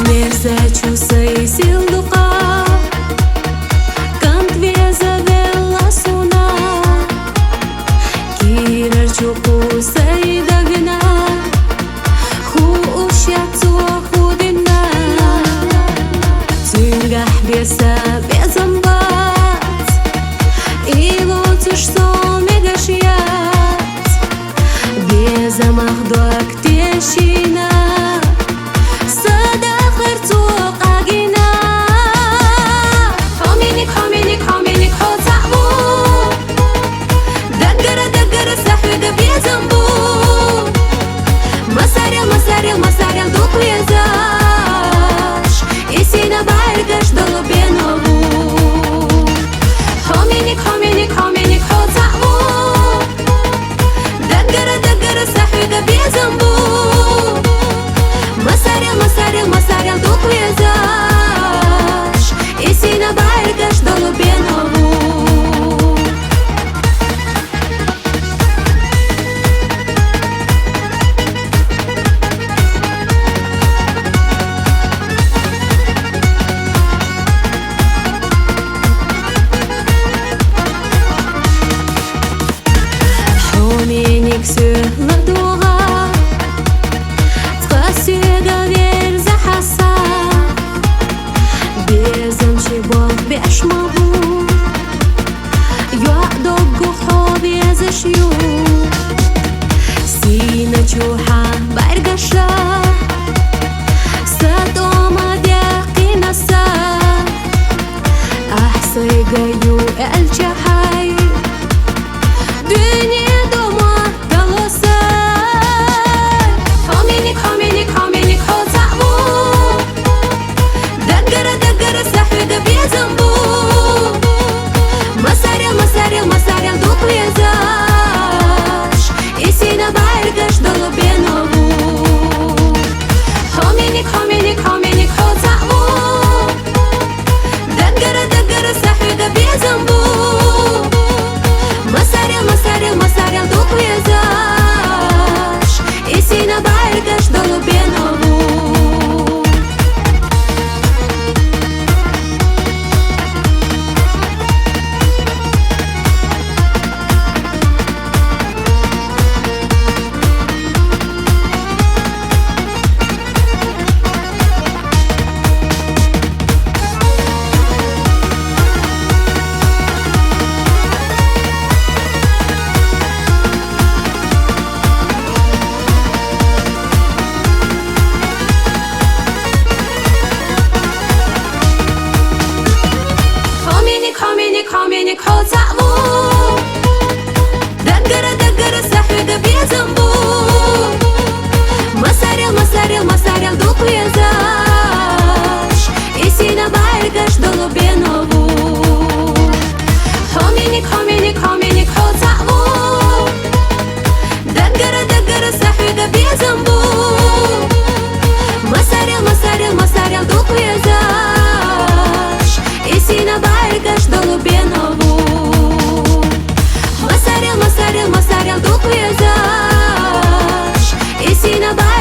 Merzaciusai silduqa Când vieza de la suna Kirarciu pusai dagna Hu ushatsu hudina Tungah biasa bezambat Ilutush so megashiat Bezamah doak tieshina Masarel do pejzaž I si nabargaš do lubenovu Hominik, hominik, hominik, hocavu Dagara, sahu da bezambu Masarel do pejzaž I si nabargaš do lubenovu Hominik sığladığa Tkasiga verza hasa Bezamshi bol beşmavu Yuadoggu hobi ezashyu Sina chuha bargasha Satoma diaqinasa Ahsay gayu elchahay Dünya Masarel do pejzaž I si nabargaš do lubenovu Hominik, hominik, hominik, hocavu Dagara, sahu da bezambu Masarel do pejzaž I si nabargaš do lubenovu Hominik, hocavu Dagara, sahu da bezambu Masarel do pejzaž I si nabargaš do lubenovu Hominik, hocavu Dagara, sahu da bezambu Masarel do pejzaž I si nabargaš do lubenovu Masarel do pejzaž I si nabargaš